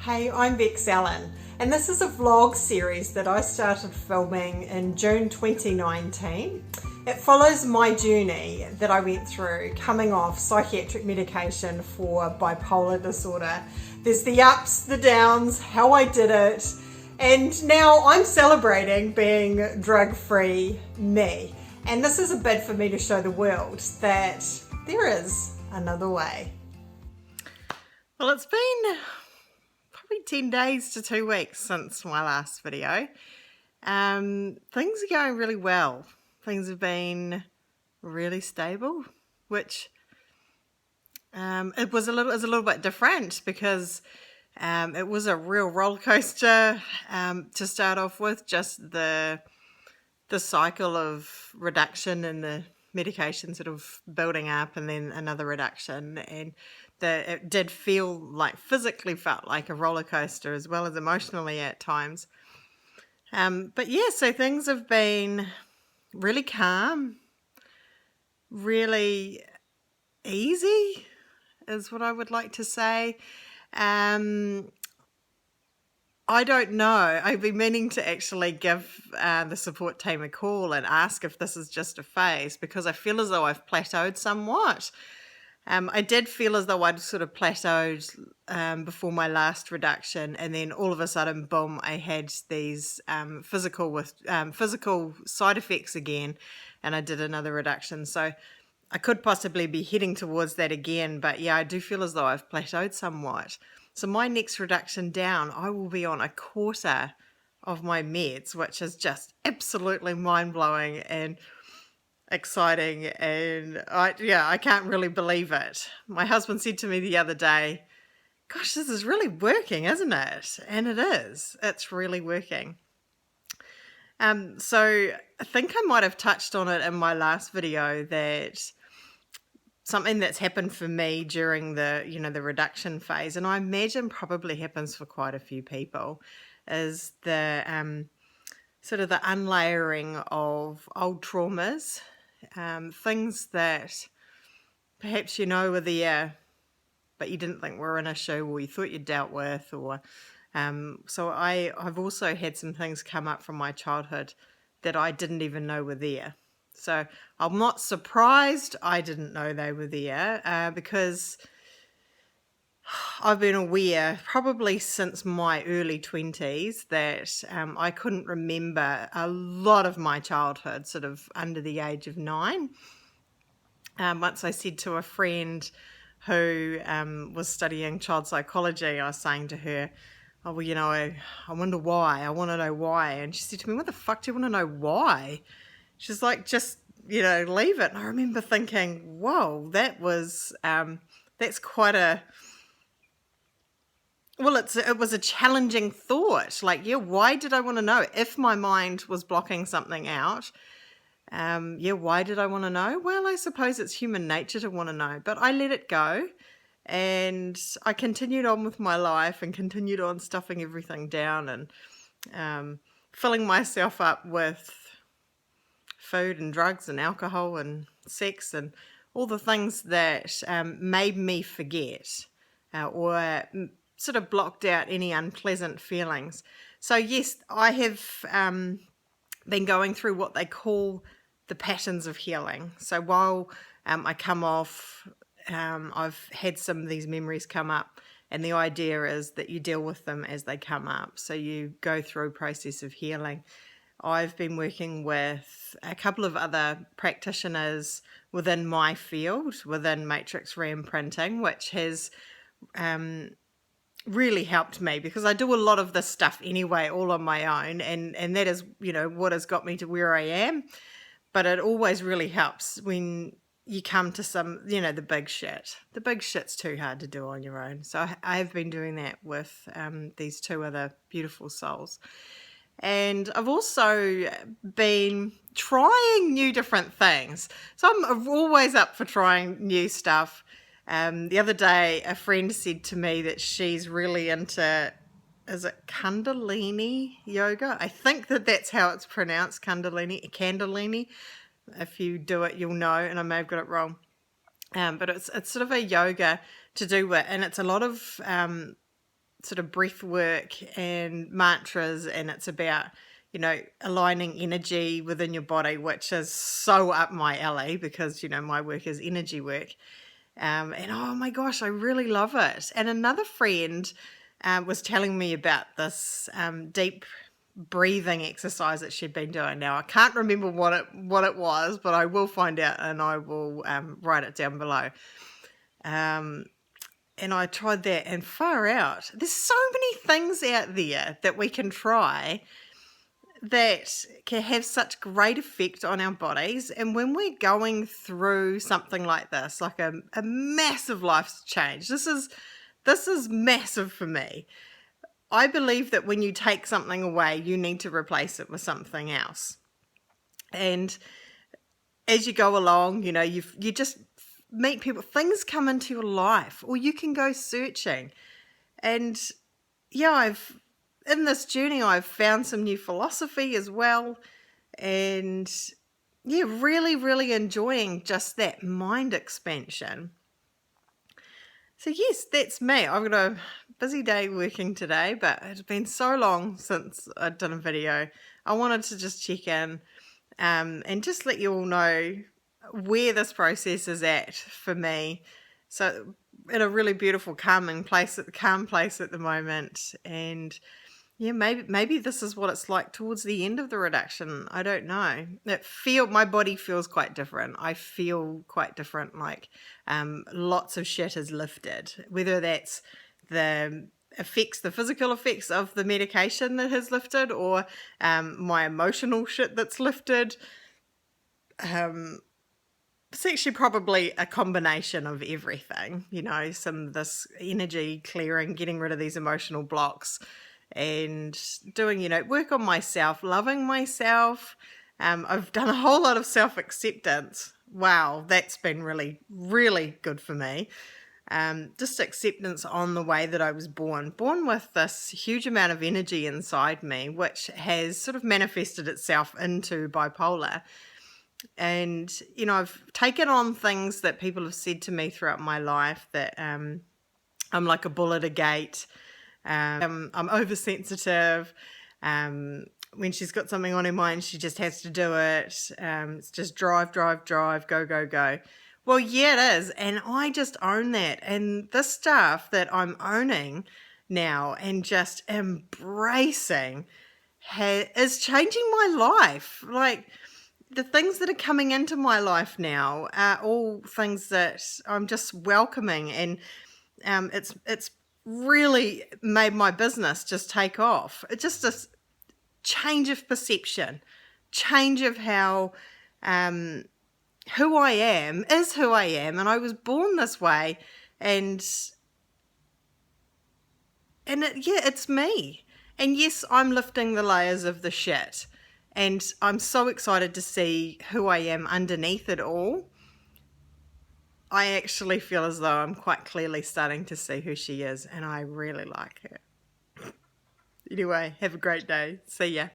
Hey, I'm Bex Allen, and this is a vlog series that I started filming in June 2019. It follows my journey that I went through coming off psychiatric medication for bipolar disorder. There's the ups, the downs, how I did it, and now I'm celebrating being drug-free me. And this is a bid for me to show the world that there is another way. Well, it's been probably 10 days to 2 weeks since my last video. Things are going really well. Things have been really stable, which it was a little bit different because it was a real roller coaster to start off with. Just the cycle of reduction and the medication sort of building up, and then another reduction, and it did feel like, physically felt like a roller coaster as well as emotionally at times. But yeah, so things have been really calm, really easy is what I would like to say. I don't know. I've been meaning to actually give the support team a call and ask if this is just a phase, because I feel as though I've plateaued somewhat. I did feel as though I'd sort of plateaued before my last reduction, and then all of a sudden, boom, I had these physical side effects again, and I did another reduction. So I could possibly be heading towards that again, but yeah, I do feel as though I've plateaued somewhat. So my next reduction down, I will be on a quarter of my meds, which is just absolutely mind-blowing and exciting, and I can't really believe it. My husband said to me the other day, gosh, this is really working, isn't it? And it is. It's really working. So I think I might have touched on it in my last video, that something that's happened for me during the reduction phase, and I imagine probably happens for quite a few people, is the sort of the unlayering of old traumas, things that perhaps were there, but you didn't think were an issue, or you thought you dealt with, or so I've also had some things come up from my childhood that I didn't even know were there. So I'm not surprised I didn't know they were there, because I've been aware probably since my early 20s that I couldn't remember a lot of my childhood sort of under the age of 9. Once I said to a friend who was studying child psychology, I was saying to her, oh, well, I wonder why. I want to know why. And she said to me, what the fuck do you want to know why? She's like, just, leave it. And I remember thinking, whoa, that's quite a... Well, it was a challenging thought. Like, why did I want to know? If my mind was blocking something out, why did I want to know? Well, I suppose it's human nature to want to know. But I let it go, and I continued on with my life and continued on stuffing everything down and filling myself up with food and drugs and alcohol and sex and all the things that made me forget or sort of blocked out any unpleasant feelings. So yes, I have been going through what they call the patterns of healing. So while I come off, I've had some of these memories come up, and the idea is that you deal with them as they come up. So you go through a process of healing. I've been working with a couple of other practitioners within my field, within matrix reimprinting, which has really helped me, because I do a lot of this stuff anyway, all on my own, and that is, what has got me to where I am. But it always really helps when you come to some, the big shit. The big shit's too hard to do on your own. So I have been doing that with these two other beautiful souls. And I've also been trying new different things. So I'm always up for trying new stuff. The other day, a friend said to me that she's really into, is it Kundalini yoga? I think that's how it's pronounced, Kundalini. If you do it, you'll know, and I may have got it wrong. But it's sort of a yoga to do with, and it's a lot of sort of breath work and mantras, and it's about, you know, aligning energy within your body, which is so up my alley because, you know, my work is energy work. And oh my gosh, I really love it. And another friend was telling me about this deep breathing exercise that she'd been doing. Now I can't remember what it was, but I will find out and I will write it down below. And I tried that, and far out, there's so many things out there that we can try that can have such great effect on our bodies. And when we're going through something like this, like a massive life change, this is massive for me. I believe that when you take something away, you need to replace it with something else. And as you go along, you know, you just meet people, things come into your life, or you can go searching. And yeah, in this journey, I've found some new philosophy as well. And yeah, really, really enjoying just that mind expansion. So yes, that's me. I've got a busy day working today, but it's been so long since I've done a video. I wanted to just check in and just let you all know where this process is at for me. So in a really beautiful, calm place at the moment. And yeah, maybe this is what it's like towards the end of the reduction. I don't know. My body feels quite different. I feel quite different. Like lots of shit is lifted. Whether that's the physical effects of the medication that has lifted, or my emotional shit that's lifted. It's actually probably a combination of everything. You know, some of this energy clearing, getting rid of these emotional blocks, and doing, you know, work on myself, loving myself. I've done a whole lot of self-acceptance. Wow, that's been really, really good for me. Just acceptance on the way that I was born with this huge amount of energy inside me, which has sort of manifested itself into bipolar. And, you know, I've taken on things that people have said to me throughout my life, that I'm like a bull at a gate. I'm oversensitive. When she's got something on her mind, she just has to do it. It's just drive, go. Well, yeah, it is. And I just own that. And this stuff that I'm owning now and just embracing is changing my life. Like, the things that are coming into my life now are all things that I'm just welcoming. And it's really made my business just take off. It's just a change of perception, change of how who I am is who I am, and I was born this way, and it's me. And yes, I'm lifting the layers of the shit, and I'm so excited to see who I am underneath it all. I actually feel as though I'm quite clearly starting to see who she is, and I really like her. Anyway, have a great day. See ya.